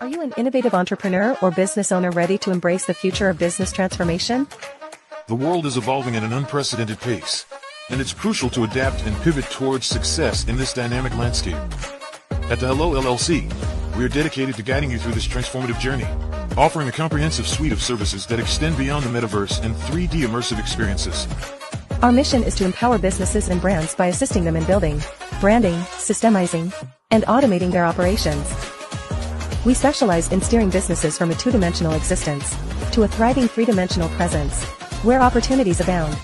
Are you an innovative entrepreneur or business owner ready to embrace the future of business transformation? The world is evolving at an unprecedented pace, and it's crucial to adapt and pivot towards success in this dynamic landscape. At the Hello LLC, we are dedicated to guiding you through this transformative journey, offering a comprehensive suite of services that extend beyond the metaverse and 3D immersive experiences. Our mission is to empower businesses and brands by assisting them in building, branding, systemizing, and automating their operations. We specialize in steering businesses from a two-dimensional existence to a thriving three-dimensional presence, where opportunities abound.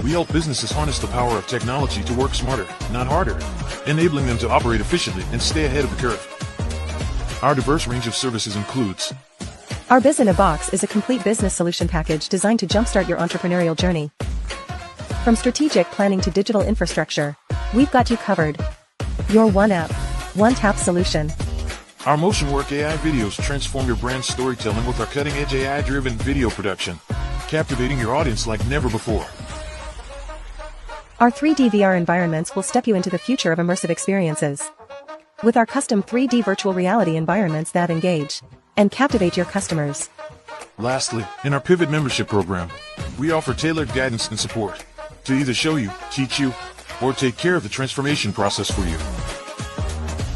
We help businesses harness the power of technology to work smarter, not harder, enabling them to operate efficiently and stay ahead of the curve. Our diverse range of services includes: Our Biz in a Box is a complete business solution package designed to jumpstart your entrepreneurial journey. From strategic planning to digital infrastructure, we've got you covered. Your one app, one tap solution. Our Motion Work AI videos transform your brand storytelling with our cutting-edge AI-driven video production, captivating your audience like never before. Our 3D VR environments will step you into the future of immersive experiences. With our custom 3D virtual reality environments that engage and captivate your customers. Lastly, in our Pivot membership program, we offer tailored guidance and support to either show you, teach you, or take care of the transformation process for you.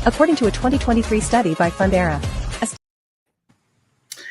According to a 2023 study by Fundera.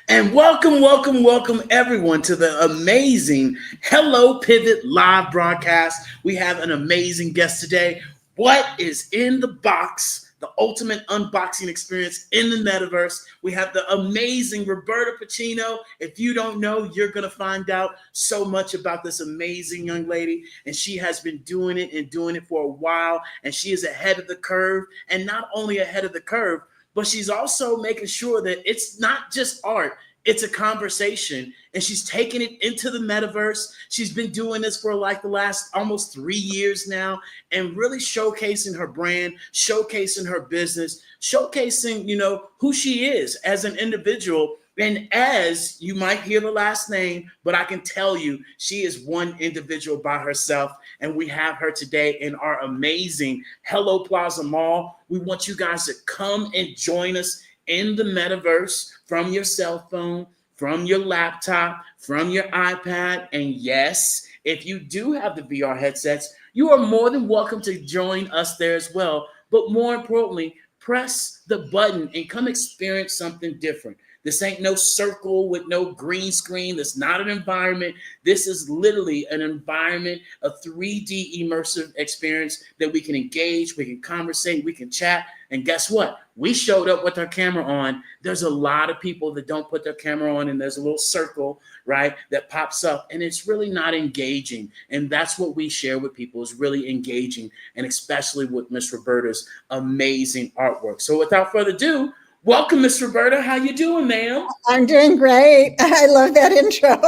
And welcome everyone to the amazing Hello Pivot live broadcast. We have an amazing guest today. What is in the box? The ultimate unboxing experience in the metaverse. We have the amazing Roberta Pacino. If you don't know, you're going to find out so much about this amazing young lady. And she has been doing it for a while. And she is ahead of the curve. And not only ahead of the curve, but she's also making sure that it's not just art. It's a conversation, and she's taking it into the metaverse. She's been doing this for like the last almost 3 years now, and really showcasing her brand, showcasing her business, showcasing, who she is as an individual. And as you might hear the last name, but I can tell you, she is one individual by herself. And we have her today in our amazing Hello Plaza Mall. We want you guys to come and join us in the metaverse from your cell phone, from your laptop, from your iPad. And yes, if you do have the VR headsets, you are more than welcome to join us there as well. But more importantly, press the button and come experience something different. This ain't no circle with no green screen. That's not an environment. This is literally an environment, a 3D immersive experience that we can engage, we can conversate, we can chat. And guess what? We showed up with our camera on. There's a lot of people that don't put their camera on, and there's a little circle, right, that pops up, and it's really not engaging. And that's what we share with people, is really engaging, and especially with Miss Roberta's amazing artwork. So without further ado, welcome, Miss Roberta. How you doing, ma'am? I'm doing great. I love that intro.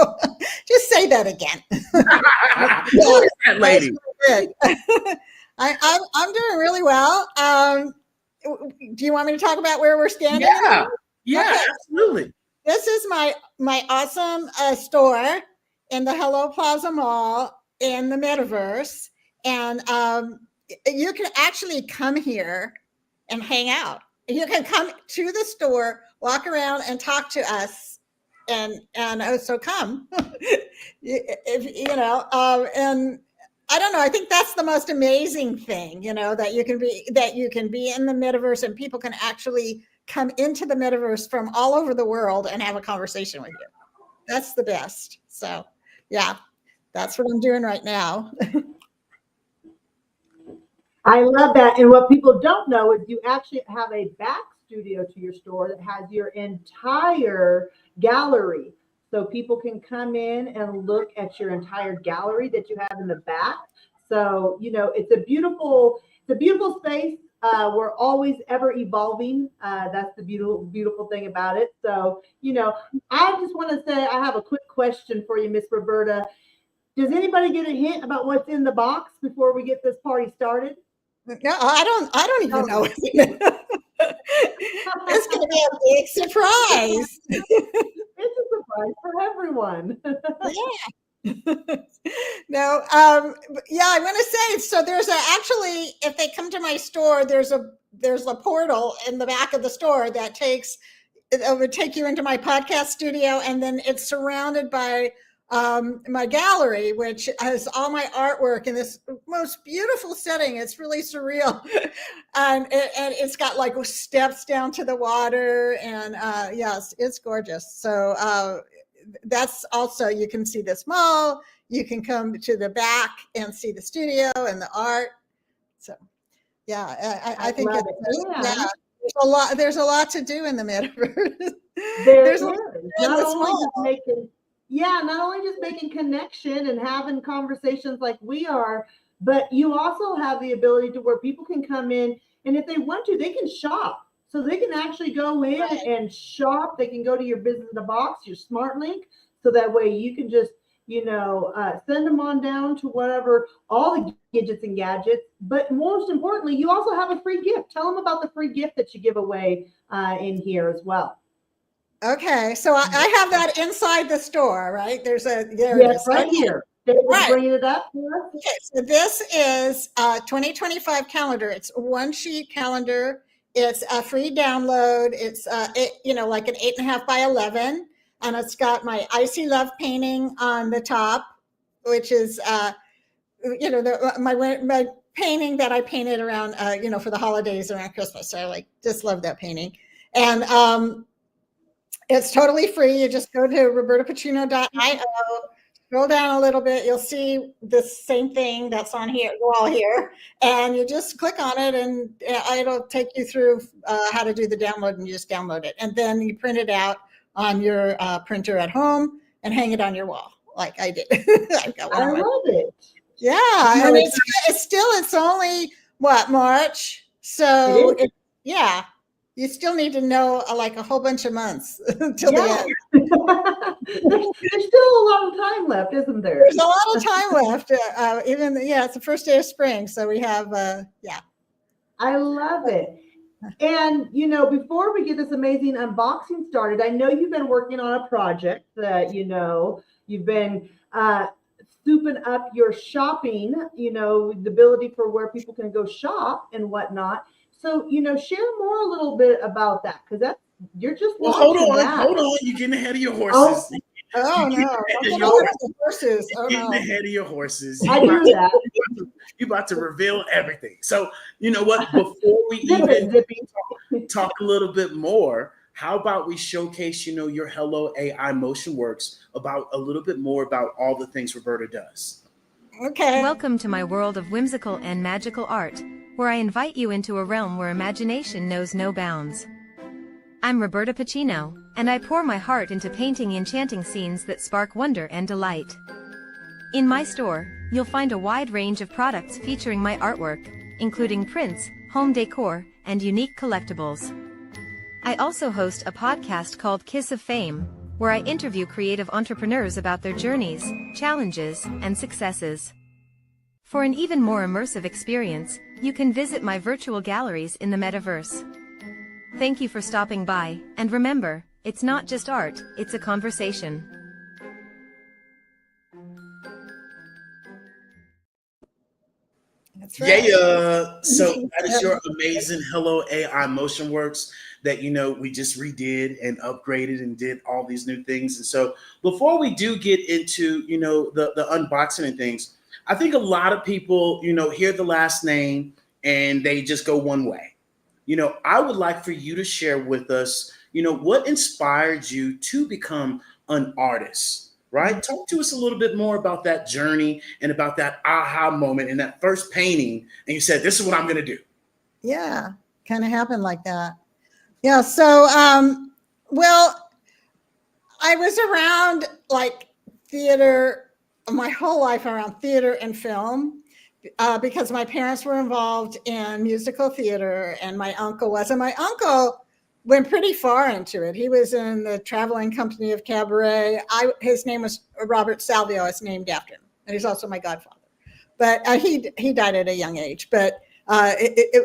Just say that again. Who is that lady? Good. I'm doing really well. Do you want me to talk about where we're standing? Yeah, Okay. absolutely. This is my awesome store in the Hello Plaza Mall in the Metaverse. And you can actually come here and hang out. You can come to the store, walk around, and talk to us, and so come. And I don't know. I think that's the most amazing thing, that you can be in the metaverse, and people can actually come into the metaverse from all over the world and have a conversation with you. That's the best. So, yeah, that's what I'm doing right now. I love that. And what people don't know is you actually have a back studio to your store that has your entire gallery. So people can come in and look at your entire gallery that you have in the back. So, it's a beautiful space. We're always ever evolving. That's the beautiful thing about it. So, I just want to say, I have a quick question for you, Miss Roberta. Does anybody get a hint about what's in the box before we get this party started? No, I don't even know. It's going to be a big surprise. It's a surprise for everyone. Yeah. No, yeah, I want to say, so there's actually, if they come to my store, there's a portal in the back of the store that takes it would take you into my podcast studio, and then it's surrounded by my gallery, which has all my artwork in this most beautiful setting. It's really surreal. And it's got like steps down to the water, and yes, it's gorgeous. So that's also, you can see this mall, you can come to the back and see the studio and the art. So yeah, I think there's a lot to do in the metaverse. There's not only just making connection and having conversations like we are, but you also have the ability to where people can come in, and if they want to, they can shop. So they can actually go in and shop. They can go to your business in a box, your smart link, so that way you can just, send them on down to whatever, all the gadgets and gadgets. But most importantly, you also have a free gift. Tell them about the free gift that you give away in here as well. Okay, so I have that inside the store, right? There it is. Right here. Bringing it up. Okay, so this is 2025 calendar. It's a one sheet calendar. It's a free download. It's like an 8.5 by 11, and it's got my Icy Love painting on the top, which is my painting that I painted around for the holidays around Christmas. So I just love that painting, and it's totally free. You just go to robertapacino.io. Scroll down a little bit, you'll see the same thing that's on here, wall here, and you just click on it, and it'll take you through how to do the download, and you just download it, and then you print it out on your printer at home and hang it on your wall, like I did. I love it. Yeah, and it's only March, so you still need to know like a whole bunch of months until the end. There's still a lot of time left, isn't there? There's a lot of time left. It's the first day of spring, so we have I love it. And before we get this amazing unboxing started, I know you've been working on a project that you've been souping up your shopping, the ability for where people can go shop and whatnot. So, share more a little bit about that, because you're just hold on. You're getting ahead of your horses. Oh no! Horses. Oh, getting ahead of your horses. I do that. You're about to reveal everything. So, you know what? Before we even talk a little bit more, how about we showcase, your Hello AI Motion Works a little bit more about all the things Roberta does. Okay. Welcome to my world of whimsical and magical art, where I invite you into a realm where imagination knows no bounds. I'm Roberta Pacino, and I pour my heart into painting enchanting scenes that spark wonder and delight. In my store, you'll find a wide range of products featuring my artwork, including prints, home decor, and unique collectibles. I also host a podcast called Kiss of Fame, where I interview creative entrepreneurs about their journeys, challenges, and successes. For an even more immersive experience, you can visit my virtual galleries in the Metaverse. Thank you for stopping by, and remember, it's not just art, it's a conversation. That's right. Yeah. So that is your amazing Hello AI Motion Works that we just redid and upgraded and did all these new things. And so before we do get into the unboxing and things, I think a lot of people hear the last name and they just go one way. I would like for you to share with us what inspired you to become an artist, right? Talk to us a little bit more about that journey and about that aha moment and that first painting. And you said, this is what I'm going to do. Yeah, kind of happened like that. Yeah. So, well, I was around like theater my whole life, around theater and film, because my parents were involved in musical theater and my uncle was, and my uncle went pretty far into it. He was in the traveling company of cabaret. His name was Robert Salvio. It's named after him. And he's also my godfather. But he died at a young age. But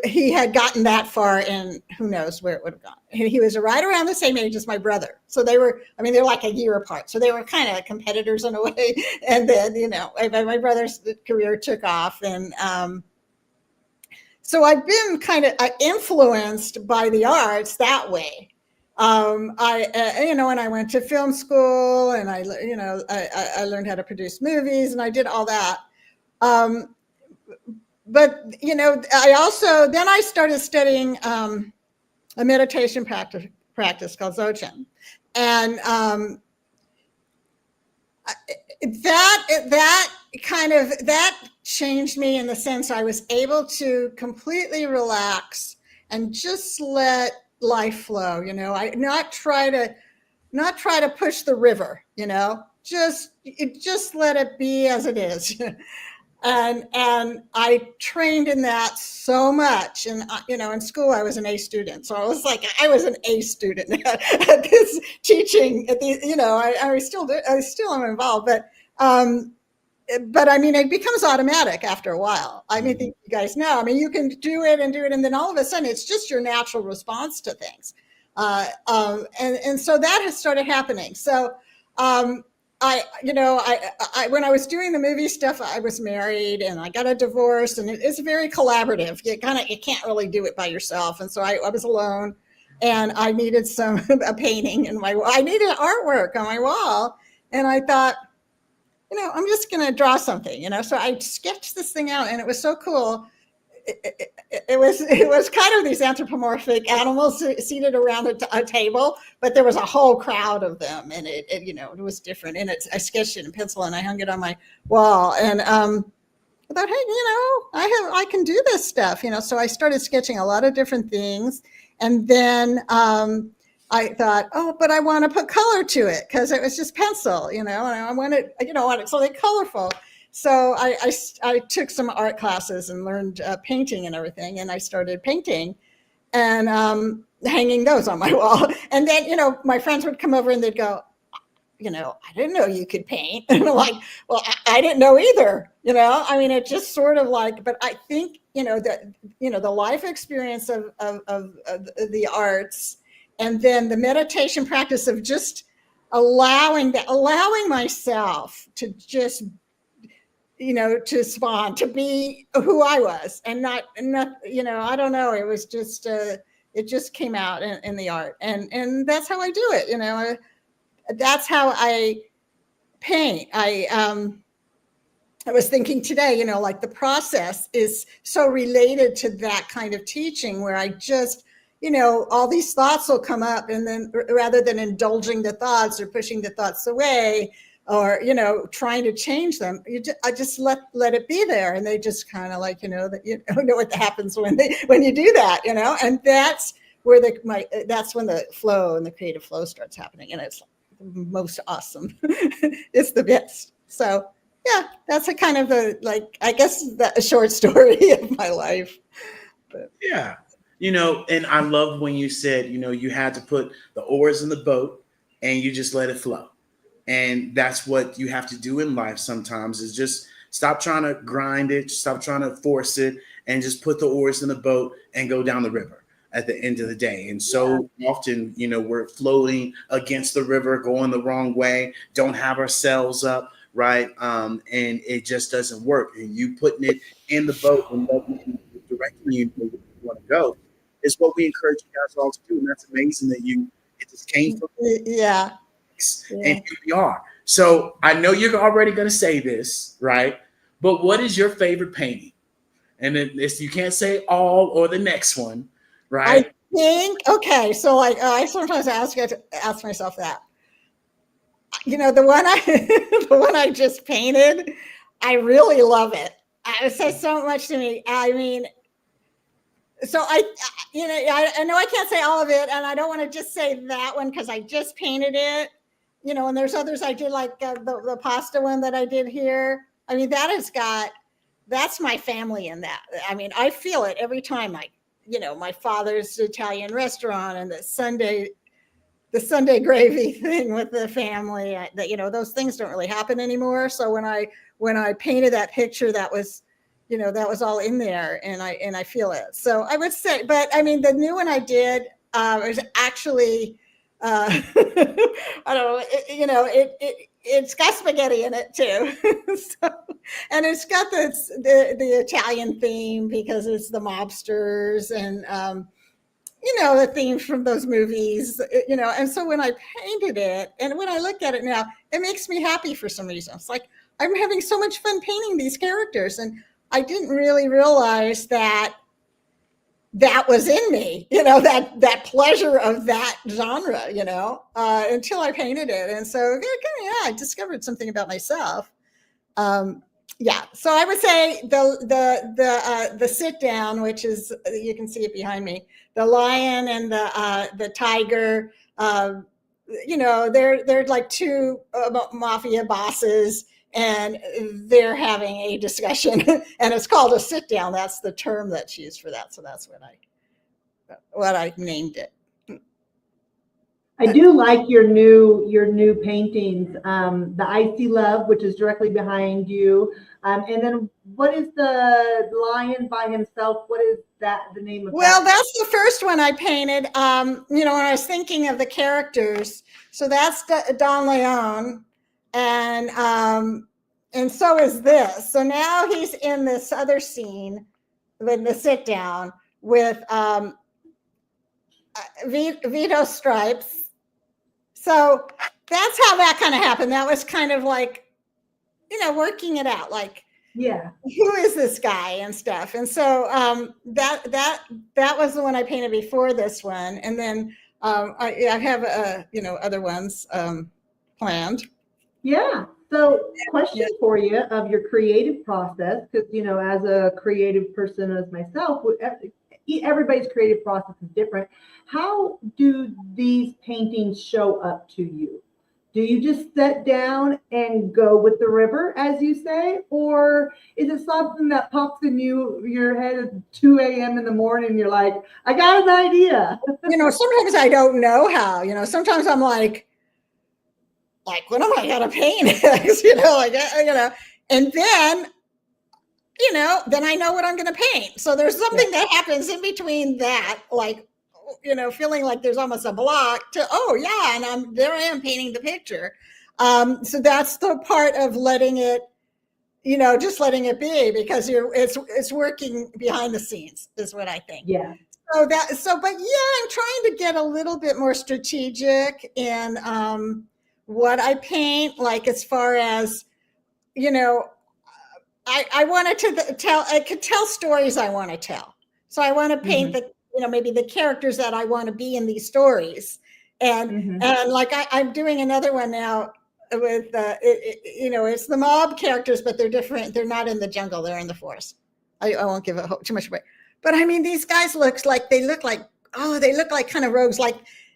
he had gotten that far, and who knows where it would have gone. He was right around the same age as my brother. So they're like a year apart. So they were kind of competitors in a way. And then, my brother's career took off. And so I've been kind of influenced by the arts that way. And I went to film school, and I learned how to produce movies, and I did all that. But then I started studying a meditation practice called Dzogchen, and that changed me in the sense I was able to completely relax and just let life flow. I not try to push the river. Just let it be as it is. And I trained in that so much. And, in school, I was an A student. So I was an A student at this teaching. I still am involved. But I mean, it becomes automatic after a while. I mean, I think you guys know. I mean, you can do it. And then all of a sudden, it's just your natural response to things. And so that has started happening. So, when I was doing the movie stuff, I was married and I got a divorce, and it's very collaborative. You can't really do it by yourself. And so I was alone, and I needed a painting I needed artwork on my wall. And I thought, I'm just going to draw something, so I sketched this thing out, and it was so cool. It was kind of these anthropomorphic animals seated around a table, but there was a whole crowd of them, and it was different. And I sketched it in pencil, and I hung it on my wall. And I thought, hey, I can do this stuff, So I started sketching a lot of different things, and then I thought, oh, but I want to put color to it because it was just pencil, and I wanted, something colorful. So I took some art classes and learned painting and everything, and I started painting and hanging those on my wall. And then, my friends would come over and they'd go, I didn't know you could paint. And I'm like, well, I didn't know either. I mean, it just sort of but I think, the life experience of the arts, and then the meditation practice of just allowing myself to just to spawn, to be who I was, and not, I don't know. It was just, it just came out in the art, and that's how I do it. That's how I paint. I was thinking today, the process is so related to that kind of teaching where I just, all these thoughts will come up, and then rather than indulging the thoughts or pushing the thoughts away, or trying to change them, I just let it be there, and they just kind of know what happens when you do that, and that's where that's when the flow and the creative flow starts happening, and it's most awesome. It's the best. So yeah, that's a kind of I guess a short story of my life. But. Yeah, and I love when you said you had to put the oars in the boat and you just let it flow. And that's what you have to do in life sometimes, is just stop trying to grind it, stop trying to force it, and just put the oars in the boat and go down the river at the end of the day. And so often, we're floating against the river, going the wrong way, don't have our sails up, right? And it just doesn't work. And you putting it in the boat and directing you where you want to go is what we encourage you guys all to do. And that's amazing that it just came from and here we are. So I know you're already going to say this, right? But what is your favorite painting? And then you can't say all or the next one, right? I think, okay. So I sometimes ask myself that. The one I just painted, I really love it. It says so much to me. I mean, so I know I can't say all of it, and I don't want to just say that one because I just painted it. And there's others I did, like the pasta one that I did here. I mean, that's my family in that. I mean, I feel it every time my father's Italian restaurant and the Sunday gravy thing with the family, those things don't really happen anymore. So when I painted that picture, that was all in there, and I feel it. So I would say, but I mean, the new one I did was actually, I don't know, it's got spaghetti in it too. So, and it's got the Italian theme because it's the mobsters, and the themes from those movies, and so when I painted it and when I look at it now, it makes me happy for some reason. It's like I'm having so much fun painting these characters, and I didn't really realize that was in me, that pleasure of that genre, until I painted it. And so, I discovered something about myself. So I would say the sit down, which is, you can see it behind me, the lion and the tiger, they're like two mafia bosses, and they're having a discussion, and it's called a sit down. That's the term that's used for that. So that's what I named it. I do like your new paintings, the Icy Love, which is directly behind you. And then what is the lion by himself? What is that, the name of Well, that? that's the first one I painted, when I was thinking of the characters. So that's Don Leon, and so is this. So now he's in this other scene with the sit down with Vito Stripes. So that's how that kind of happened. That was kind of like, working it out, like, Yeah. who is this guy and stuff. And so that was the one I painted before this one. And then I have, other ones planned. Yeah. So question for you of your creative process, because, as a creative person as myself, everybody's creative process is different. How do these paintings show up to you? Do you just sit down and go with the river, as you say? Or is it something that pops in your head at 2 a.m. in the morning and you're like, I got an idea? Sometimes I don't know how, sometimes I'm like, when am I going to paint? And then, then I know what I'm going to paint. So there's something that happens in between that, like, feeling like there's almost a block to, and I am painting the picture. So that's the part of letting it, just letting it be, because it's working behind the scenes is what I think. Yeah. But I'm trying to get a little bit more strategic in what I paint, like as far as, I wanted to I could tell stories I want to tell. So I want to paint maybe the characters that I want to be in these stories. And like I'm doing another one now with, it's the mob characters, but they're different. They're not in the jungle. They're in the forest. I won't give too much away. But I mean, these guys look like kind of rogues,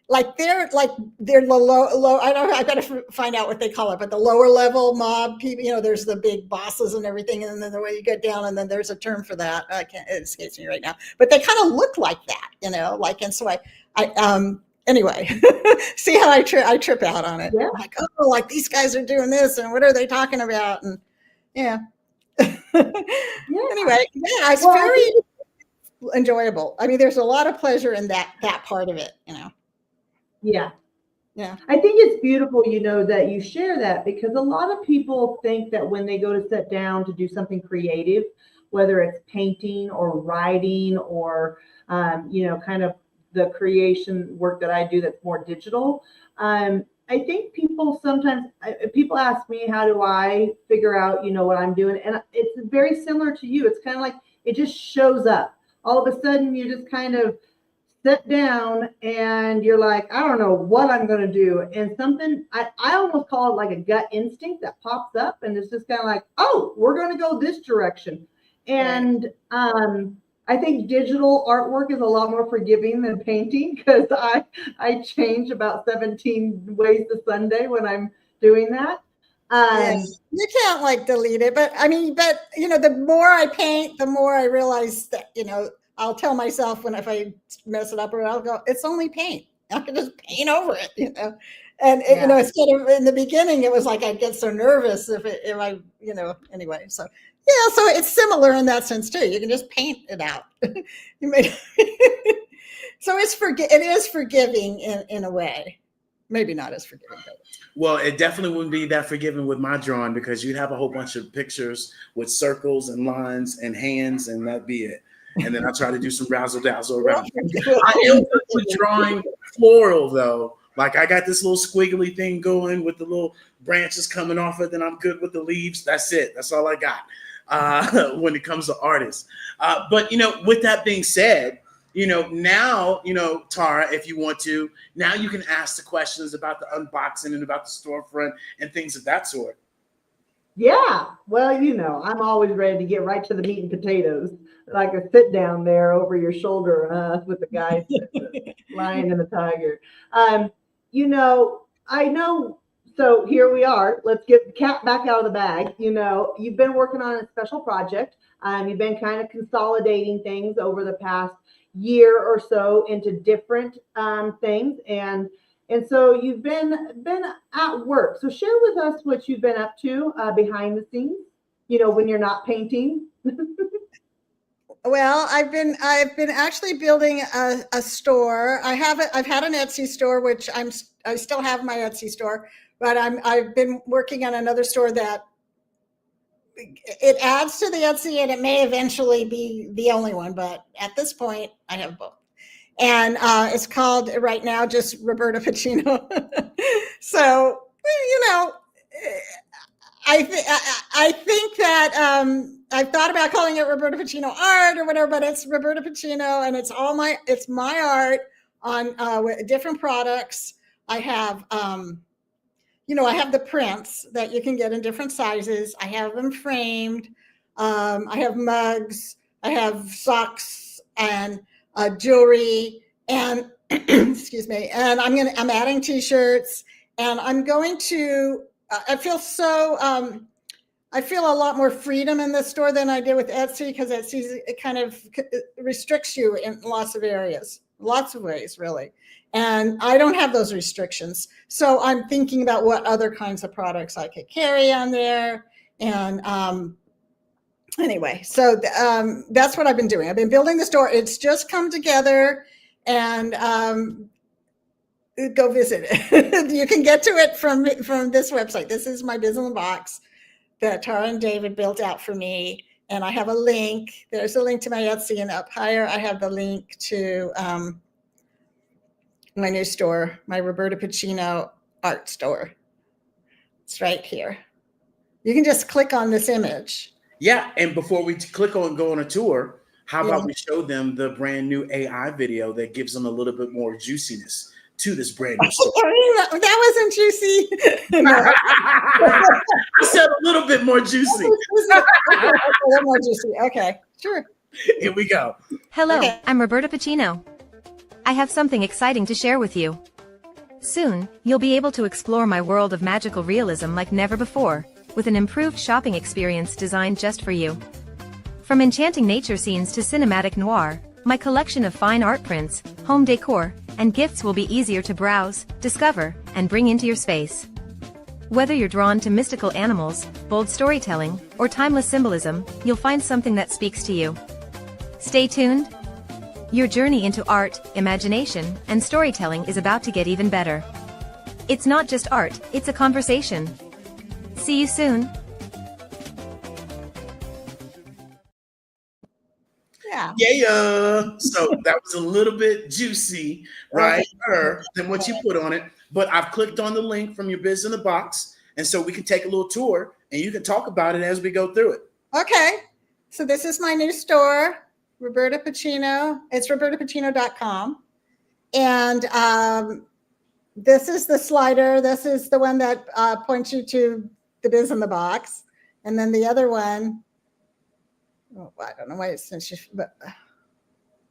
like they're the low. I don't know. I gotta find out what they call it, but the lower level mob people. There's the big bosses and everything, and then the way you get down, and then there's a term for that. It escapes me right now. But they kind of look like that, and so I anyway, see how I trip out on it. Yeah. Like, like these guys are doing this, and what are they talking about? And yeah. Anyway, it's very enjoyable. I mean, there's a lot of pleasure in that part of it, Yeah. Yeah. I think it's beautiful, that you share that, because a lot of people think that when they go to sit down to do something creative, whether it's painting or writing or, kind of the creation work that I do that's more digital. I think people ask me, how do I figure out, what I'm doing? And it's very similar to you. It's kind of like, it just shows up. All of a sudden you just kind of sit down and you're like, I don't know what I'm going to do. And something, I almost call it like a gut instinct that pops up, and it's just kind of like, oh, we're going to go this direction. And I think digital artwork is a lot more forgiving than painting, because I change about 17 ways to Sunday when I'm doing that. You can't delete it, but the more I paint, the more I realize that, I'll tell myself if I mess it up, or I'll go, it's only paint. I can just paint over it, And instead of in the beginning, it was like I'd get so nervous if I, anyway. So so it's similar in that sense too. You can just paint it out. So it is forgiving in a way. Maybe not as forgiving. Well, it definitely wouldn't be that forgiving with my drawing, because you'd have a whole bunch of pictures with circles and lines and hands, and that'd be it. and then I try to do some razzle dazzle around. I am good with drawing floral though. Like I got this little squiggly thing going with the little branches coming off it, and I'm good with the leaves. That's it. That's all I got when it comes to artists. But with that being said, now, Tara, if you want to, now you can ask the questions about the unboxing and about the storefront and things of that sort. Yeah, well, I'm always ready to get right to the meat and potatoes, like a sit down there over your shoulder with the guy lion and the tiger. I know. So here we are. Let's get the cat back out of the bag. You've been working on a special project. You've been kind of consolidating things over the past year or so into different things, and so you've been at work. So share with us what you've been up to behind the scenes. When you're not painting. Well, I've been actually building a store. I've had an Etsy store, which I still have my Etsy store, but I've been working on another store that it adds to the Etsy, and it may eventually be the only one, but at this point I have both. And it's called right now just Roberta Pacino. So, I think that I've thought about calling it Roberta Pacino art or whatever, but it's Roberta Pacino, and it's my art on with different products. I have I have the prints that you can get in different sizes. I have them framed. I have mugs. I have socks and jewelry, and excuse me. And I'm adding T-shirts, and I'm going to. I feel a lot more freedom in the store than I did with Etsy, because Etsy, it kind of restricts you in lots of areas, lots of ways, really. And I don't have those restrictions. So I'm thinking about what other kinds of products I could carry on there. And anyway, so that's what I've been doing. I've been building the store. It's just come together, and go visit it. You can get to it from this website. This is my Biz in the Box that Tara and David built out for me. And I have a link. There's a link to my Etsy, and up higher I have the link to my new store, my Roberta Pacino art store. It's right here. You can just click on this image. Yeah, and before we click on go on a tour, how about we show them the brand new AI video that gives them a little bit more juiciness to this brand new store? That wasn't juicy. I said a little bit more juicy. A little more juicy. Okay, sure. Here we go. Hello, Okay. I'm Roberta Pacino. I have something exciting to share with you. Soon, you'll be able to explore my world of magical realism like never before, with an improved shopping experience designed just for you. From enchanting nature scenes to cinematic noir, my collection of fine art prints, home decor, and gifts will be easier to browse, discover, and bring into your space. Whether you're drawn to mystical animals, bold storytelling, or timeless symbolism, you'll find something that speaks to you. Stay tuned. Your journey into art, imagination, and storytelling is about to get even better. It's not just art, it's a conversation. See you soon. Yeah. So that was a little bit juicy, right? Than what you put on it. But I've clicked on the link from your Biz in the Box, and so we can take a little tour, and you can talk about it as we go through it. Okay. So this is my new store, Roberta Pacino. It's robertapacino.com. And this is the slider. This is the one that points you to the Biz in the Box. And then the other one, I don't know why it's but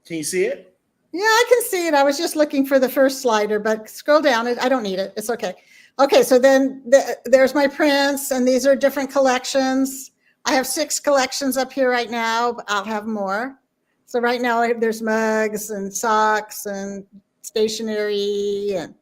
Can you see it? yeah, I can see it. I was just looking for the first slider, but scroll down. I don't need it. It's okay. Okay, so then there's my prints, and these are different collections. I have 6 collections up here right now, but I'll have more. So right now there's mugs and socks and stationery, and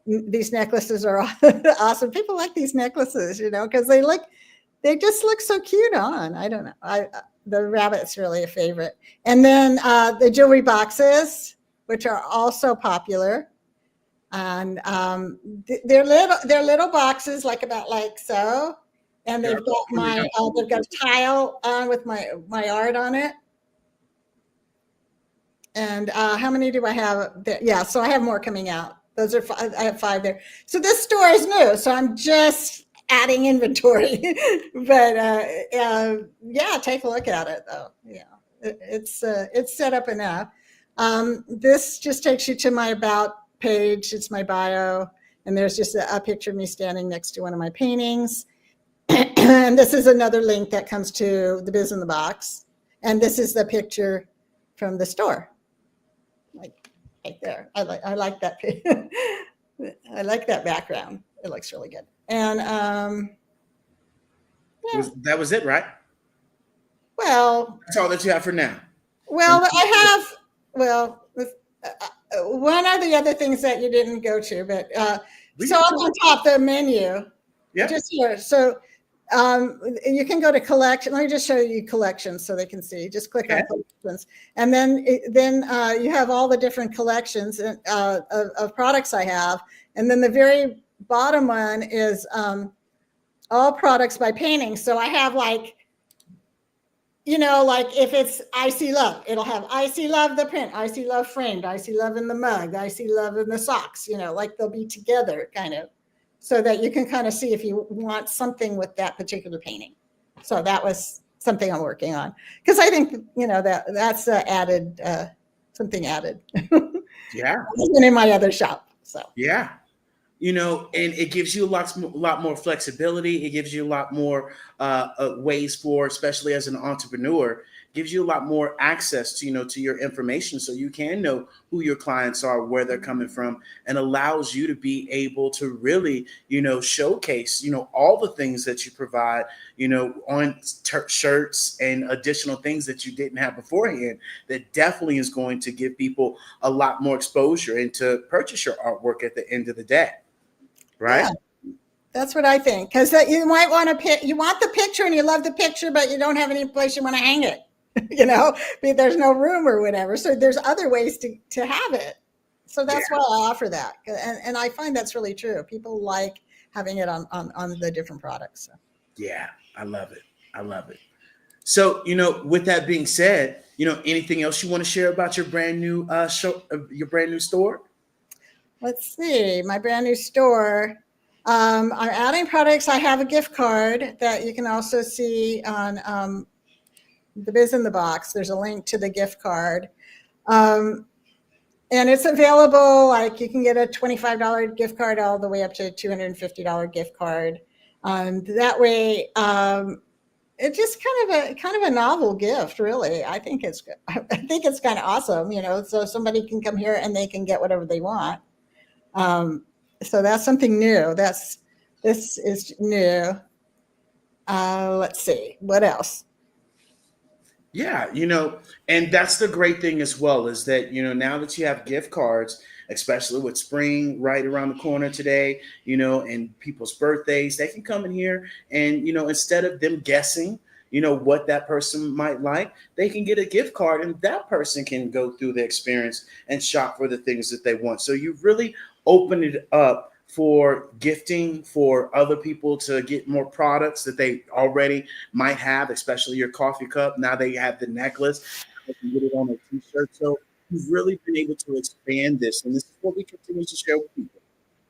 these necklaces are awesome. People like these necklaces, because they just look so cute on. I don't know. The rabbit's really a favorite. And then the jewelry boxes, which are also popular. And they're little boxes, about like so. And they've got they've got a tile on with my art on it. And how many do I have there? Yeah, so I have more coming out. Those are I have 5 there. So this store is new, so I'm just adding inventory. But yeah, take a look at it though. Yeah, it's set up enough. This just takes you to my about page. It's my bio, and there's just a picture of me standing next to one of my paintings. And this is another link that comes to the Biz in the Box. And this is the picture from the store, like right there. I like that. I like that background. It looks really good. And yeah. That was it, right? Well, That's all that you have for now. well, I have. Well, one of the other things that you didn't go to, but so up on top the menu, Yeah. just here. So you can go to collection. Let me just show you collections so they can see. Just click on collections, and then you have all the different collections of products I have, and then the very bottom one is all products by painting. So I have like, you know, like if it's I See Love, it'll have I See Love the print, I See Love framed, I See Love in the mug, I See Love in the socks. You know, like they'll be together kind of, so that you can kind of see if you want something with that particular painting. So that was something I'm working on, because I think, you know, that's added, something added. Yeah. Even in my other shop. So yeah. You know, and it gives you a lot more flexibility. It gives you a lot more ways for, especially as an entrepreneur, gives you a lot more access to, you know, to your information, so you can know who your clients are, where they're coming from, and allows you to be able to really, you know, showcase, you know, all the things that you provide, you know, on shirts and additional things that you didn't have beforehand. That definitely is going to give people a lot more exposure and to purchase your artwork at the end of the day. Right? yeah, that's what I think. Because you might want to pick, you want the picture and you love the picture, but you don't have any place you want to hang it. You know, there's no room or whatever. So there's other ways to have it. So that's why I offer that. And I find that's really true. People like having it on the different products. So. Yeah, I love it. I love it. So, you know, with that being said, you know, anything else you want to share about your brand new your brand new store? Let's see, my brand new store. I'm adding products. I have a gift card that you can also see on the Biz in the Box. There's a link to the gift card. And it's available, like you can get a $25 gift card all the way up to a $250 gift card. That way, it's just kind of a novel gift, really. I think it's kind of awesome, you know, so somebody can come here and they can get whatever they want. So that's something new. This is new. Let's see, what else? Yeah, you know, and that's the great thing as well, is that, you know, now that you have gift cards, especially with spring right around the corner today, you know, and people's birthdays, they can come in here and, you know, instead of them guessing, you know, what that person might like, they can get a gift card and that person can go through the experience and shop for the things that they want. So you've really opened it up for gifting, for other people to get more products that they already might have, especially your coffee cup. Now they have the necklace, they can get it on a t-shirt. So you've really been able to expand this. And this is what we continue to share with people.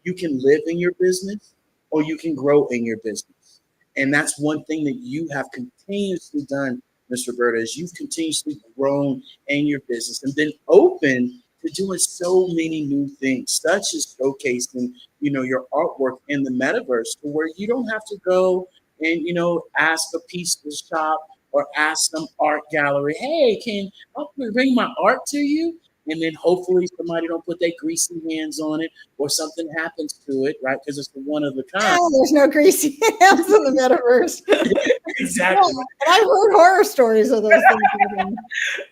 You can live in your business or you can grow in your business. And that's one thing that you have continuously done, Ms. Roberta, is you've continuously grown in your business and been open to doing so many new things, such as showcasing, you know, your artwork in the metaverse, to where you don't have to go and, you know, ask a pizza shop or ask some art gallery, hey, can I bring my art to you? And then hopefully somebody don't put their greasy hands on it or something happens to it, right? Because it's the one of a kind. Oh, there's no greasy hands in the metaverse. Exactly. Yeah, and I've heard horror stories of those things.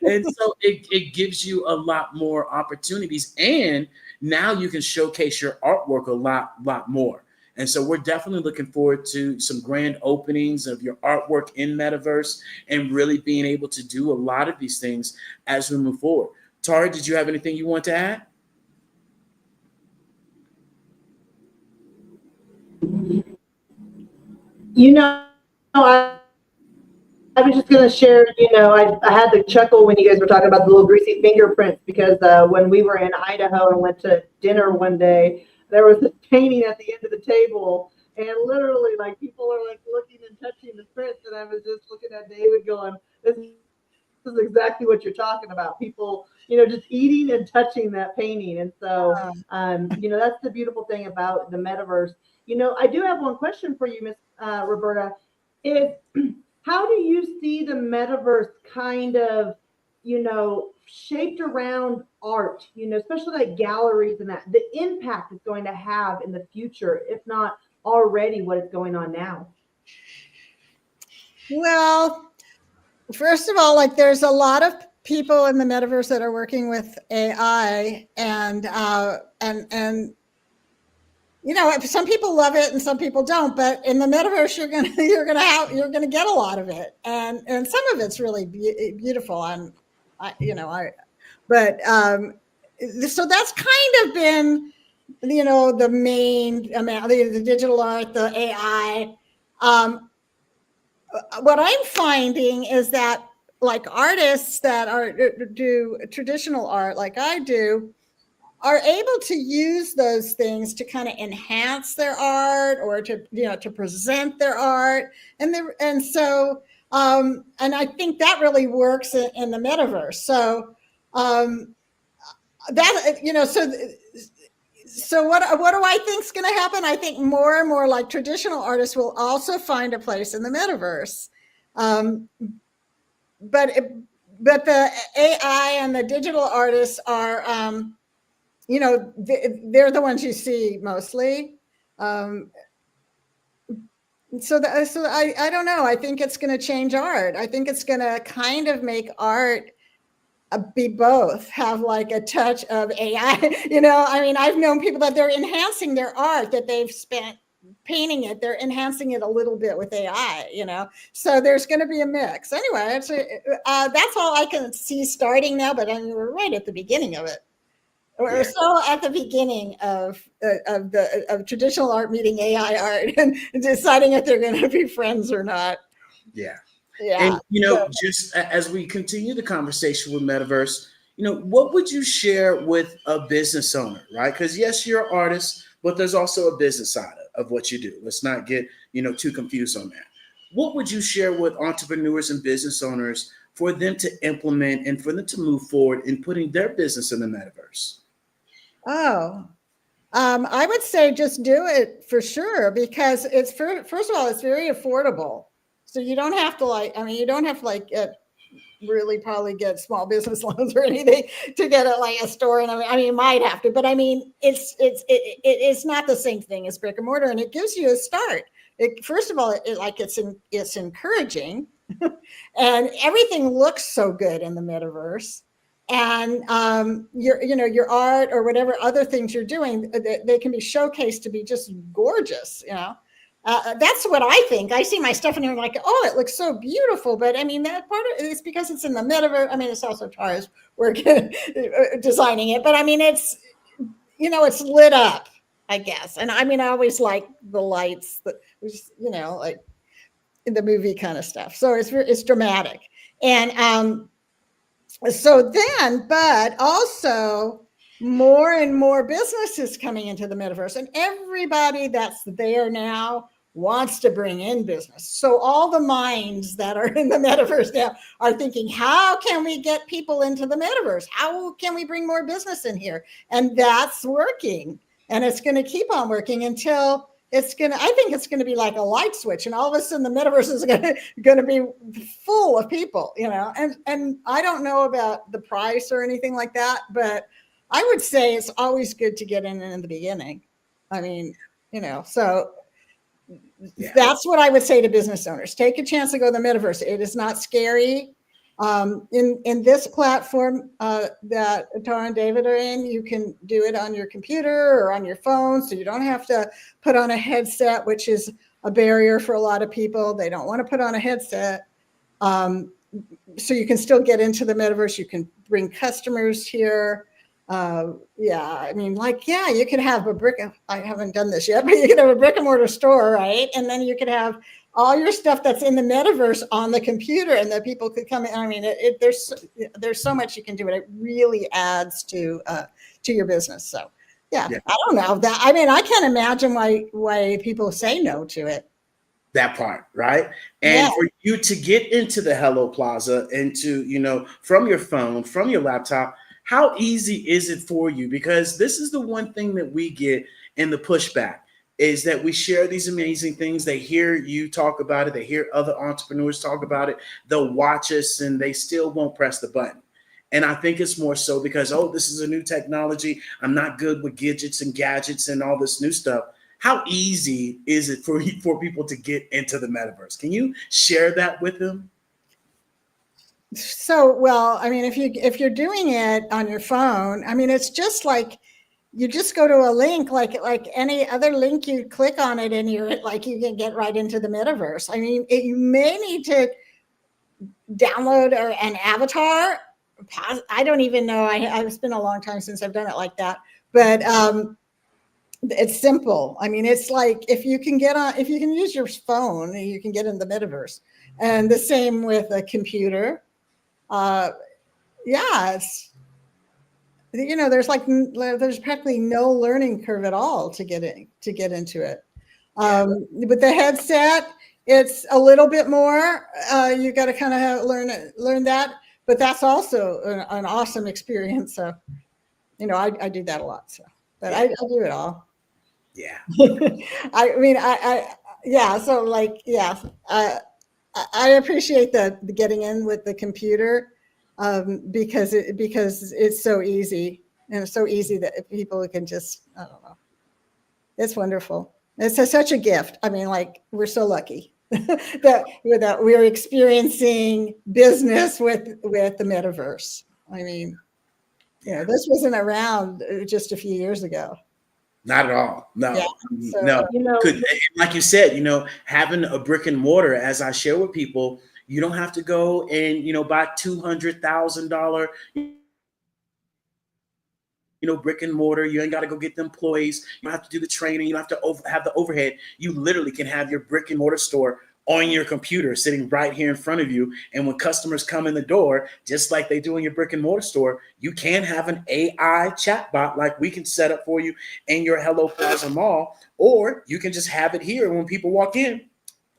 And so it gives you a lot more opportunities. And now you can showcase your artwork a lot more. And so we're definitely looking forward to some grand openings of your artwork in Metaverse and really being able to do a lot of these things as we move forward. Tara, did you have anything you want to add? You know, I I was just going to share, I had the chuckle when you guys were talking about the little greasy fingerprints because when we were in Idaho and went to dinner one day, there was a painting at the end of the table, and literally, like, people are like looking and touching the prints, and I was just looking at David going, this is exactly what you're talking about. People, just eating and touching that painting. And so, that's the beautiful thing about the metaverse. I do have one question for you, Miss Roberta. Is how do you see the metaverse kind of, shaped around art, especially like galleries and that, the impact it's going to have in the future, if not already what is going on now? Well, first of all, like there's a lot of people in the metaverse that are working with AI, and some people love it and some people don't. But in the metaverse, you're gonna get a lot of it, and some of it's really beautiful. And so that's kind of been, the main amount, the digital art, the AI. What I'm finding is that, like, artists that do traditional art, like I do, are able to use those things to kind of enhance their art, or to present their art, and I think that really works in the metaverse. So so what do I think is going to happen? I think more and more, like, traditional artists will also find a place in the metaverse, but the AI and the digital artists are, they're the ones you see mostly. So I don't know. I think it's going to change art. I think it's going to kind of make art be both, have like a touch of AI. I've known people that they're enhancing their art that they've spent painting it. They're enhancing it a little bit with AI, so there's going to be a mix. Anyway, that's all I can see starting now, but we're right at the beginning of it. We're still at the beginning of traditional art meeting AI art and deciding if they're going to be friends or not. Yeah. Yeah. And, just as we continue the conversation with Metaverse, what would you share with a business owner, right? Because yes, you're an artist, but there's also a business side of what you do. Let's not get, too confused on that. What would you share with entrepreneurs and business owners for them to implement and for them to move forward in putting their business in the Metaverse? Oh, I would say just do it for sure, because first of all, it's very affordable. So you don't have to really probably get small business loans or anything to get a store. And you might have to, but it's not the same thing as brick and mortar, and it gives you a start. First of all, it's encouraging, and everything looks so good in the metaverse. And your art or whatever other things you're doing, they can be showcased to be just gorgeous. That's what I think. I see my stuff and I'm like, oh, it looks so beautiful. But that part of it is because it's in the metaverse. It's also Tara's work designing it, but it's it's lit up, I guess. And I always like the lights, like in the movie kind of stuff. So it's dramatic. And but also more and more businesses coming into the metaverse, and everybody that's there now wants to bring in business. So all the minds that are in the metaverse now are thinking, how can we get people into the metaverse? How can we bring more business in here? And that's working. And it's going to keep on working until I think it's going to be like a light switch, and all of a sudden the metaverse is going to be full of people, and I don't know about the price or anything like that, but I would say it's always good to get in the beginning. So that's what I would say to business owners. Take a chance to go to the metaverse. It is not scary. In this platform that Tara and David are in, you can do it on your computer or on your phone, so you don't have to put on a headset, which is a barrier for a lot of people. They don't want to put on a headset. So you can still get into the metaverse. You can bring customers here. You could have I haven't done this yet, but you could have a brick and mortar store, right? And then you could have all your stuff that's in the metaverse on the computer, and that people could come in. I mean, there's so much you can do. It really adds to your business. So yeah, I don't know that. I mean, I can't imagine why people say no to it. That part, right? And for you to get into the Hello Plaza and to, you know, from your phone, from your laptop, how easy is it for you? Because this is the one thing that we get in the pushback, is that we share these amazing things. They hear you talk about it. They hear other entrepreneurs talk about it. They'll watch us and they still won't press the button. And I think it's more so because, oh, this is a new technology. I'm not good with gadgets and all this new stuff. How easy is it for people to get into the metaverse? Can you share that with them? So, well, I mean, if you're doing it on your phone, I mean, it's just like you just go to a link, like any other link, you click on it and you're like, you can get right into the metaverse. I mean, you may need to download an avatar. I don't even know. It's been a long time since I've done it like that, but it's simple. I mean, it's like if you can use your phone, you can get in the metaverse, and the same with a computer. It's, you know, there's practically no learning curve at all to get into it. With the headset, it's a little bit more. You got to kind of learn that, but that's also an awesome experience. So, you know, I do that a lot. So, but I do it all. Yeah. I mean, So like, I appreciate the getting in with the computer, because it's so easy, and it's so easy that people can just, I don't know. It's wonderful. It's such a gift. I mean, like, we're so lucky that we're experiencing business with the metaverse. I mean, you know, this wasn't around just a few years ago. Not at all. No, no. You know, like you said, you know, having a brick and mortar, as I share with people, you don't have to go and, you know, buy $200,000, you know, brick and mortar. You ain't got to go get the employees. You don't have to do the training. You don't have to have the overhead. You literally can have your brick and mortar store on your computer sitting right here in front of you. And when customers come in the door, just like they do in your brick and mortar store, you can have an AI chatbot like we can set up for you in your Hello Plaza Mall, or you can just have it here. When people walk in,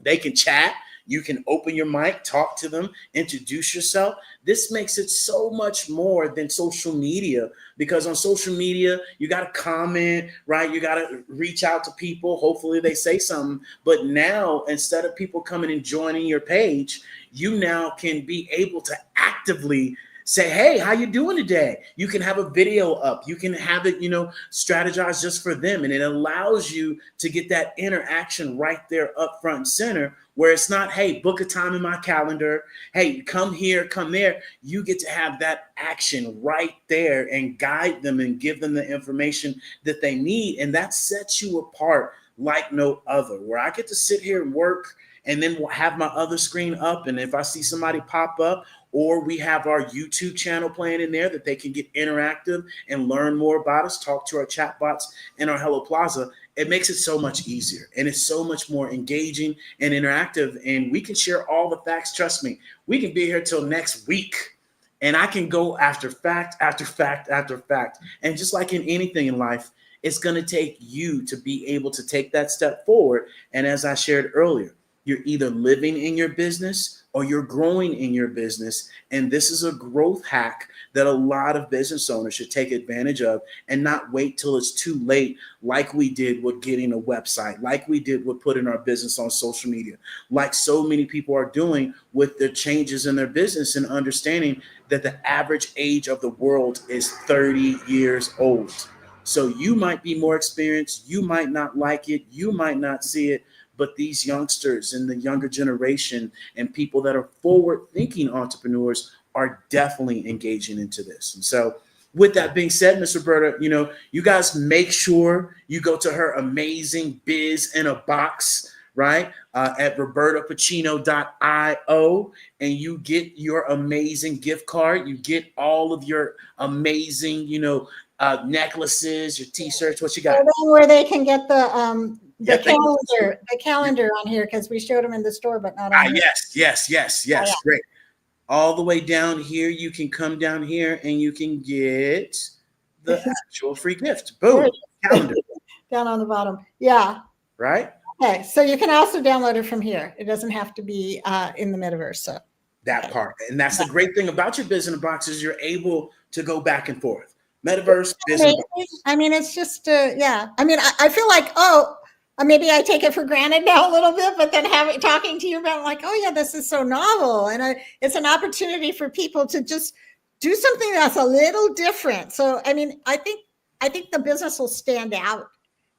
they can chat. You can open your mic, talk to them, introduce yourself. This makes it so much more than social media, because on social media, you got to comment, right? You got to reach out to people. Hopefully they say something. But now, instead of people coming and joining your page, you now can be able to actively say, hey, how you doing today? You can have a video up. You can have it, you know, strategize just for them. And it allows you to get that interaction right there up front and center, where it's not, hey, book a time in my calendar. Hey, come here, come there. You get to have that action right there and guide them and give them the information that they need. And that sets you apart like no other, where I get to sit here and work and then we'll have my other screen up. And if I see somebody pop up, or we have our YouTube channel playing in there that they can get interactive and learn more about us, talk to our chatbots in our Hello Plaza, it makes it so much easier. And it's so much more engaging and interactive. And we can share all the facts. Trust me, we can be here till next week. And I can go after fact, after fact, after fact. And just like in anything in life, it's going to take you to be able to take that step forward. And as I shared earlier, you're either living in your business or you're growing in your business. And this is a growth hack that a lot of business owners should take advantage of, and not wait till it's too late, like we did with getting a website, like we did with putting our business on social media, like so many people are doing with the changes in their business, and understanding that the average age of the world is 30 years old. So you might be more experienced, you might not like it, you might not see it, but these youngsters and the younger generation and people that are forward-thinking entrepreneurs are definitely engaging into this. And so with that being said, Miss Roberta, you know, you guys make sure you go to her amazing Biz in a Box, right, at robertapacino.io, and you get your amazing gift card. You get all of your amazing, you know, necklaces, your T-shirts. What you got? Where they can get Yeah, the calendar on here, because we showed them in the store, but not on here. Yes. Yeah. Great. All the way down here, you can come down here and you can get the actual free gift. Boom. Calendar. Down on the bottom. Yeah. Right? Okay. So you can also download it from here. It doesn't have to be in the metaverse. So that part. And that's the great thing about your Biz in a Box is you're able to go back and forth. Metaverse, Biz in a Box. I mean, it's just, yeah. I mean, I feel like, maybe I take it for granted now a little bit, but then talking to you about like, oh yeah, this is so novel. And it's an opportunity for people to just do something that's a little different. So, I mean, I think the business will stand out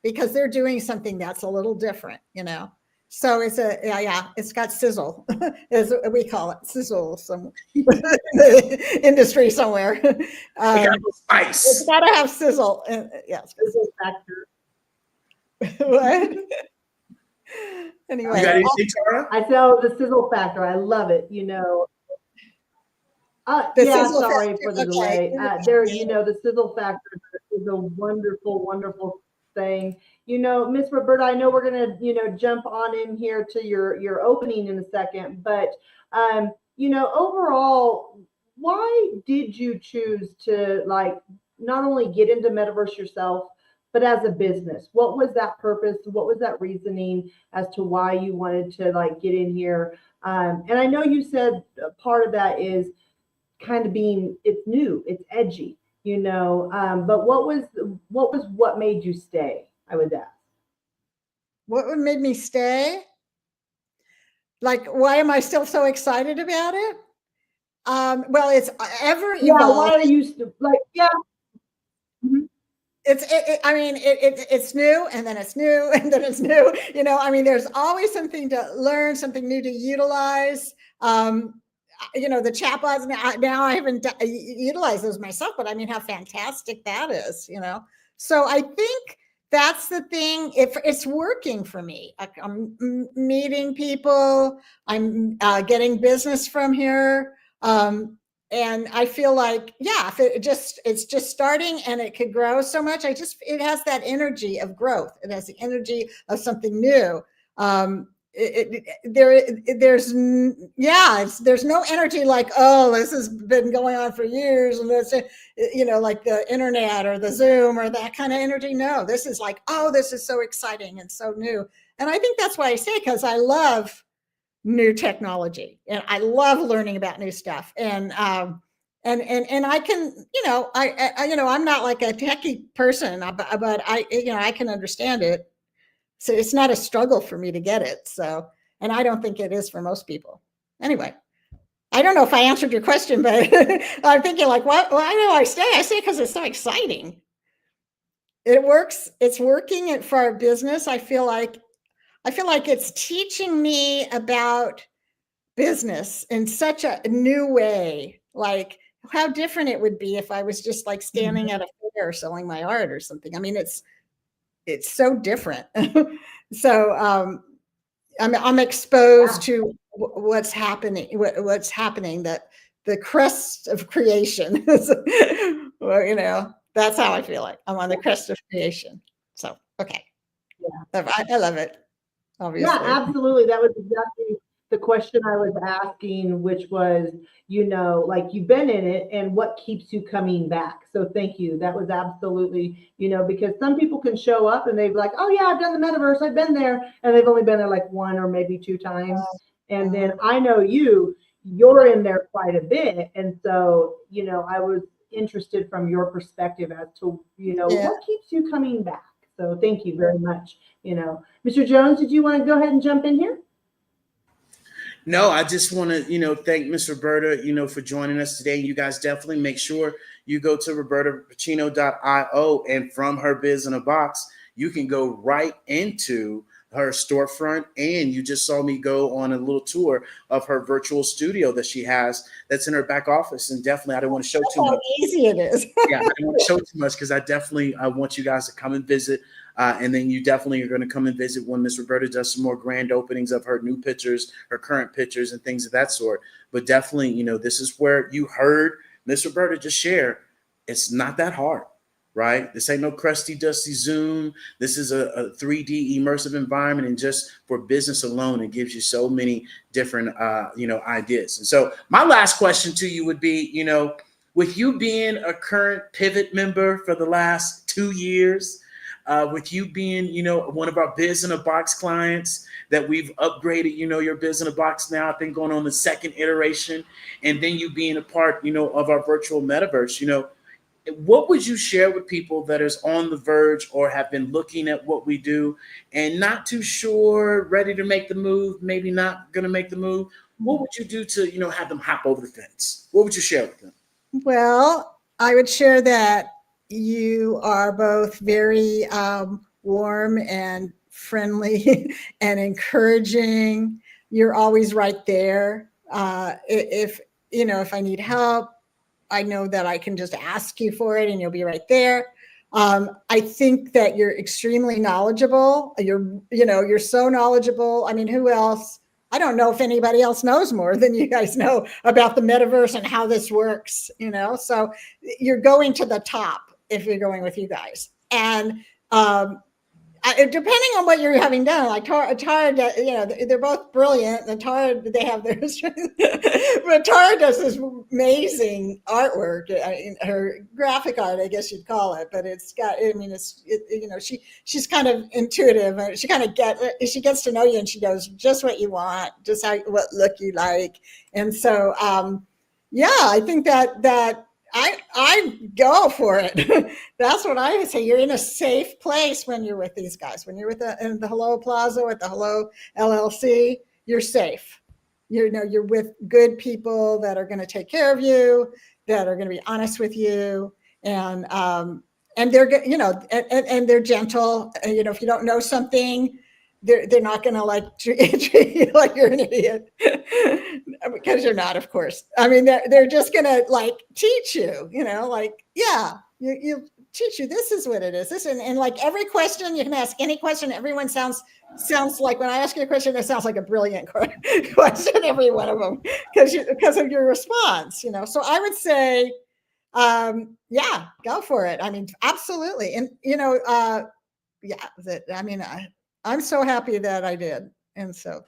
because they're doing something that's a little different, you know? So it's it's got sizzle, as we call it, sizzle, some industry somewhere. Spice. It's got to have sizzle. Yes, Sizzle factor. What? Anyway, you got anything, Tara? I know the sizzle factor. I love it. You know. Sorry for the delay. The sizzle factor is a wonderful, wonderful thing. You know, Miss Roberta, I know we're gonna, jump on in here to your opening in a second, but overall, why did you choose to not only get into Metaverse yourself, but as a business? What was that purpose? What was that reasoning as to why you wanted to get in here? And I know you said part of that is kind of it's new, it's edgy, but what made you stay? I would ask. What made me stay? Like, why am I still so excited about it? Well, it's ever evolving. Yeah, why are you Mm-hmm. It's new, and then it's new, and then it's new. There's always something to learn, something new to utilize. The chatbots now I haven't utilized those myself, but I mean, how fantastic that is, So I think that's the thing. If it's working for me, I'm meeting people, I'm getting business from here. And I feel like, if it's just starting and it could grow so much. It has that energy of growth. It has the energy of something new. There's no energy like, oh, this has been going on for years, and that's like the internet or the Zoom or that kind of energy. No, this is like, oh, this is so exciting and so new. And I think that's why I say, because I love new technology and I love learning about new stuff. And I can, I'm not like a techie person, but I can understand it. So it's not a struggle for me to get it. So, and I don't think it is for most people. Anyway, I don't know if I answered your question, but I'm thinking like, what? Well, I know I stay. I stay because it's so exciting. It works. It's working for our business. I feel like it's teaching me about business in such a new way, like how different it would be if I was just like standing at a fair selling my art or something. I mean, it's so different. So I'm exposed to what's happening, that the crest of creation is, that's how I feel like I'm on the crest of creation. So, okay. Yeah. I love it. Obviously. Yeah, absolutely. That was exactly the question I was asking, which was, you've been in it and what keeps you coming back. So thank you. That was absolutely, because some people can show up and they'd be like, oh yeah, I've done the Metaverse, I've been there. And they've only been there like one or maybe two times. And then I know you're in there quite a bit. And so, I was interested from your perspective as to, what keeps you coming back. So thank you very much. Mr. Jones, did you want to go ahead and jump in here? No, I just want to, thank Miss Roberta, for joining us today. You guys definitely make sure you go to robertapacino.io, and from her Biz in a Box, you can go right into her storefront. And you just saw me go on a little tour of her virtual studio that she has that's in her back office. And definitely, I don't want to show too much. How easy it is. Yeah, I don't want to show too much because I want you guys to come and visit. And then you definitely are going to come and visit when Miss Roberta does some more grand openings of her new pictures, her current pictures, and things of that sort. But definitely, this is where you heard Miss Roberta just share. It's not that hard. right? This ain't no crusty, dusty Zoom. This is a 3D immersive environment, and just for business alone, it gives you so many different, ideas. And so, my last question to you would be, with you being a current Pivot member for the last 2 years, with you being, one of our Biz in a Box clients that we've upgraded, your Biz in a Box now, I think going on the second iteration, and then you being a part, of our virtual metaverse, what would you share with people that is on the verge or have been looking at what we do and not too sure, ready to make the move, maybe not going to make the move? What would you do to, have them hop over the fence? What would you share with them? Well, I would share that you are both very warm and friendly and encouraging. You're always right there. If I need help, I know that I can just ask you for it and you'll be right there. I think that you're extremely knowledgeable. You're so knowledgeable. I mean, who else? I don't know if anybody else knows more than you guys know about the metaverse and how this works, so you're going to the top if you're going with you guys. And depending on what you're having done, like Tara, they're both brilliant. And Tara, they have their but Tara does this amazing artwork, her graphic art, I guess you'd call it. But it's got, she's kind of intuitive. She gets to know you, and she knows just what you want, just what look you like. And so, I think that. I go for it. That's what I would say. You're in a safe place when you're with these guys. When you're in the Hello Plaza with the Hello LLC, you're safe. You're with good people that are going to take care of you, that are going to be honest with you, and they're and they're gentle. If you don't know something, they're not going to treat you like you're an idiot, because you're not, of course. I mean, they're just going to teach you, you teach you, this is what it is. This, and every question, you can ask any question. Everyone sounds like, when I ask you a question, it sounds like a brilliant question, every one of them, because of your response, So I would say, go for it. I mean, absolutely. And, I'm so happy that I did. And so.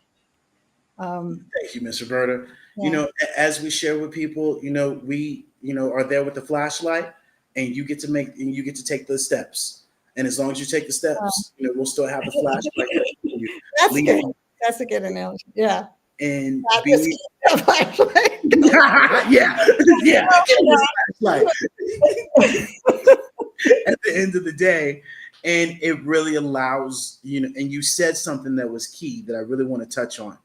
Thank you, Miss Roberta. Yeah. As we share with people, we, are there with the flashlight, and you get to take those steps. And as long as you take the steps, we'll still have the flashlight. That's good. That's a good analogy. Yeah. And flashlight. yeah. At the end of the day, and it really allows, and you said something that was key that I really want to touch on.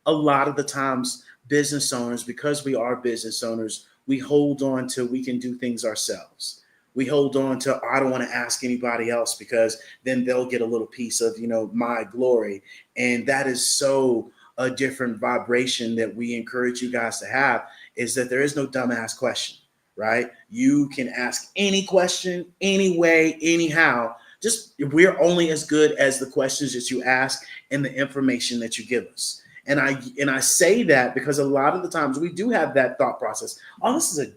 A lot of the times, business owners, because we are business owners, we hold on to, we can do things ourselves. We hold on to, I don't want to ask anybody else, because then they'll get a little piece of, my glory. And that is so a different vibration that we encourage you guys to have, is that there is no dumbass question, right? You can ask any question, any way, anyhow. Just, we're only as good as the questions that you ask and the information that you give us. And I say that because a lot of the times we do have that thought process. Oh, this is a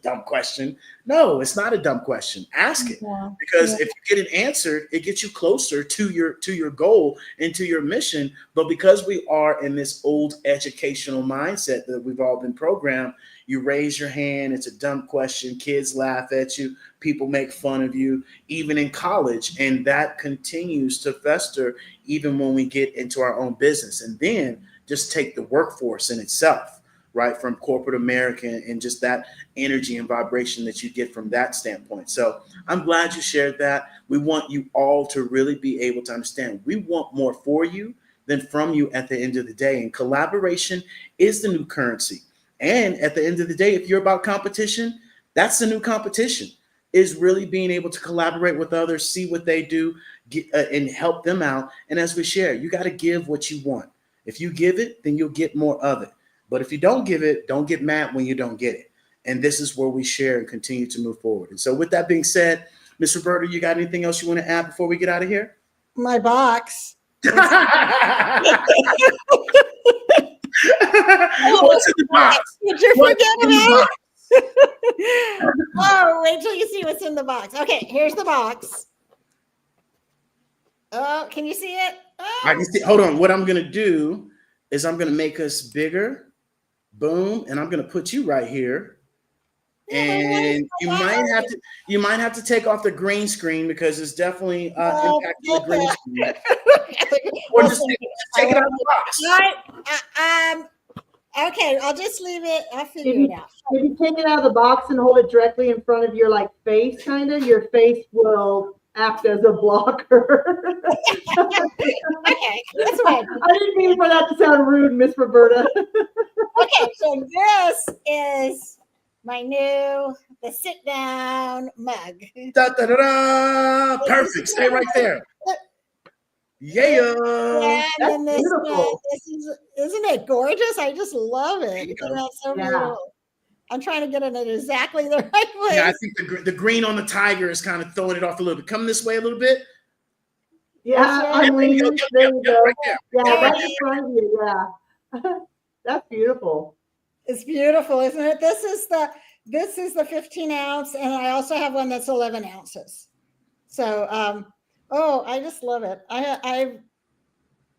dumb question. No, it's not a dumb question. Ask it, because if you get it answered, it gets you closer to your goal and to your mission. But because we are in this old educational mindset that we've all been programmed, you raise your hand, it's a dumb question, kids laugh at you, people make fun of you, even in college. And that continues to fester even when we get into our own business. And then just take the workforce in itself, right, from corporate America, and just that energy and vibration that you get from that standpoint. So I'm glad you shared that. We want you all to really be able to understand, we want more for you than from you at the end of the day. And collaboration is the new currency. And at the end of the day, if you're about competition, that's the new competition, is really being able to collaborate with others, see what they do, and help them out. And as we share, you got to give what you want. If you give it, then you'll get more of it. But if you don't give it, don't get mad when you don't get it. And this is where we share and continue to move forward. And so with that being said, Ms. Roberta, you got anything else you want to add before we get out of here? My box. What's in the box? Did you forget about it? Oh, wait till you see what's in the box. Okay, here's the box. Oh, can you see it? Oh. I can see. Hold on. What I'm gonna do is I'm gonna make us bigger. Boom, and I'm gonna put you right here. And you might have to take off the green screen because it's definitely impacting the green screen. Or just take it out of the box. Okay, I'll just leave it. I'll figure it out. If you take it out of the box and hold it directly in front of your like face, kind of, your face will act as a blocker. Okay, that's fine. I didn't mean for that to sound rude, Miss Roberta. Okay, so this is the sit down mug. Da, da, da, da. Perfect. Stay right there. Yeah. And That's beautiful. this is, isn't it gorgeous? I just love it. It's so beautiful. I'm trying to get it in exactly the right way. Yeah, I think the green on the tiger is kind of throwing it off a little bit. Come this way a little bit. Yeah, I'm leaning. There you go. Right there. Yeah, right in front of you. Yeah. That's beautiful. It's beautiful, isn't it? This is the 15 ounce, and I also have one that's 11 ounces. So, I just love it.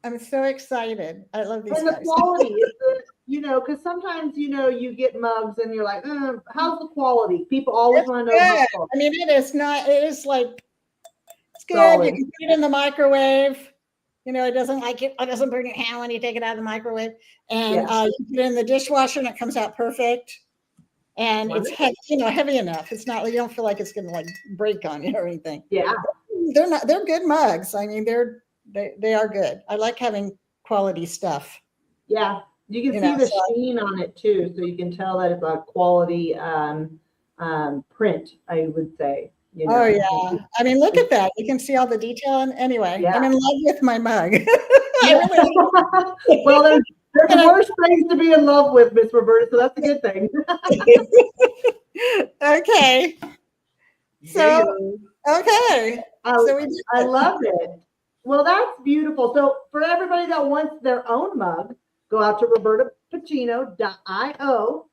I'm so excited. I love these. And the quality is good, because sometimes you get mugs and you're like, how's the quality? People always want to know. I mean, it is not. It is like it's good. Solid. You can put it in the microwave. It doesn't it doesn't burn your hand when you take it out of the microwave. And you put it in the dishwasher and it comes out perfect. And it's heavy enough. It's not, you don't feel like it's going to break on you or anything. Yeah. They're good mugs. I mean, they are good. I like having quality stuff. Yeah. You can see the sheen on it too. So you can tell that it's a quality print, I would say. Oh yeah. I mean, look at that. You can see all the detail. And anyway, I'm in love with my mug. Well, there's worse things to be in love with, Miss Roberta, so that's a good thing. Okay. So, okay. I love it. Well, that's beautiful. So for everybody that wants their own mug, go out to robertapacino.io.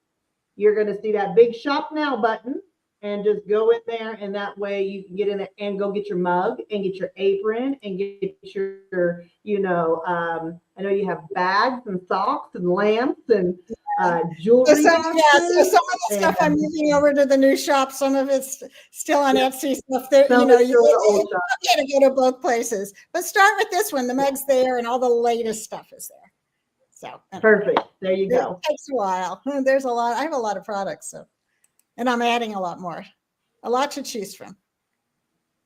You're going to see that big shop now button. And just go in there, and that way you can get in there and go get your mug and get your apron and get your, I know you have bags and socks and lamps and jewelry. So some of the stuff I'm moving over to the new shop. Some of it's still on Etsy stuff. There, you got to go to both places. But start with this one. The mug's there, and all the latest stuff is there. So perfect. There you go. It takes a while. There's a lot. I have a lot of products, and I'm adding a lot more, a lot to choose from.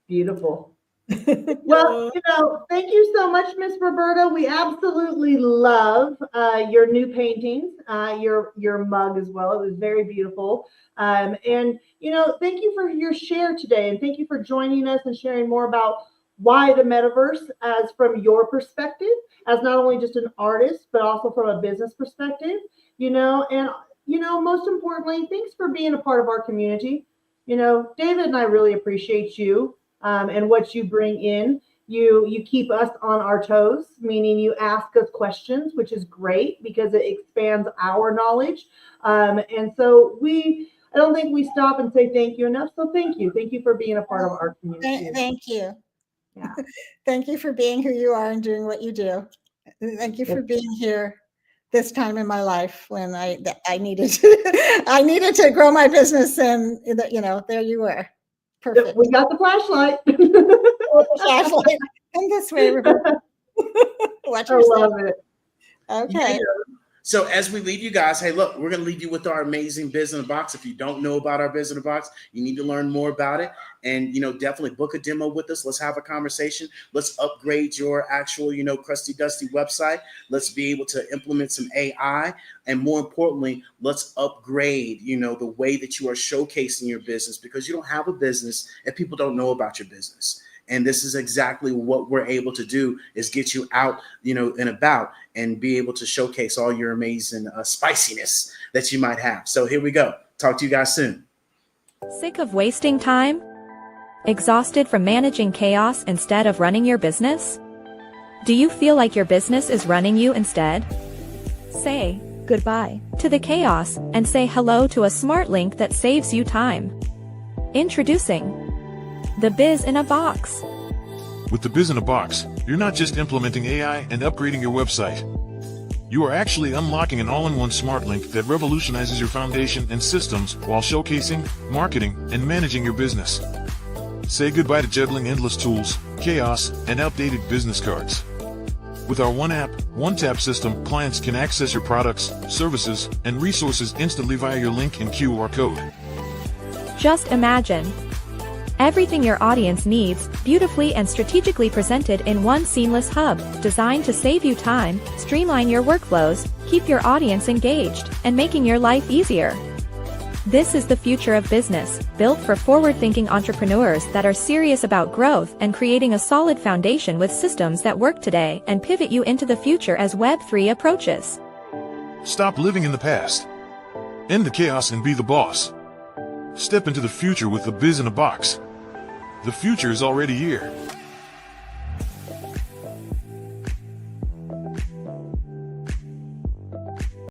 Beautiful. Well, thank you so much, Miss Roberta. We absolutely love your new paintings, your mug as well. It was very beautiful. And thank you for your share today, and thank you for joining us and sharing more about why the metaverse, as from your perspective, as not only just an artist, but also from a business perspective, most importantly, thanks for being a part of our community. David and I really appreciate you and what you bring in. You keep us on our toes, meaning you ask us questions, which is great because it expands our knowledge. And so I don't think we stop and say thank you enough. So thank you. Thank you for being a part of our community. Thank you. Yeah. Thank you for being who you are and doing what you do. Thank you for being here this time in my life when I needed to grow my business, and there you were. Perfect. We got the flashlight. Flashlight. Come this way, Roberta. Watch yourself. I love it. Okay. Yeah. So as we leave you guys, hey, look, we're going to leave you with our amazing Biz in a Box. If you don't know about our Biz in a Box, you need to learn more about it. And, definitely book a demo with us. Let's have a conversation. Let's upgrade your actual, crusty dusty website. Let's be able to implement some AI. And more importantly, let's upgrade, the way that you are showcasing your business, because you don't have a business if people don't know about your business. And this is exactly what we're able to do, is get you out, and about, and be able to showcase all your amazing spiciness that you might have. So here we go. Talk to you guys soon. Sick of wasting time? Exhausted from managing chaos instead of running your business? Do you feel like your business is running you instead? Say, goodbye to the chaos and say hello to a smart link that saves you time. Introducing the Biz in a Box. With the Biz in a Box, you're not just implementing AI and upgrading your website. You are actually unlocking an all-in-one smart link that revolutionizes your foundation and systems while showcasing, marketing, and managing your business. Say goodbye to juggling endless tools, chaos, and outdated business cards. With our One App, One Tap system, clients can access your products, services, and resources instantly via your link and QR code. Just imagine everything your audience needs, beautifully and strategically presented in one seamless hub, designed to save you time, streamline your workflows, keep your audience engaged, and making your life easier. This is the future of business, built for forward-thinking entrepreneurs that are serious about growth and creating a solid foundation with systems that work today and pivot you into the future as Web3 approaches. Stop living in the past. End the chaos and be the boss. Step into the future with the Biz in a Box. The future is already here.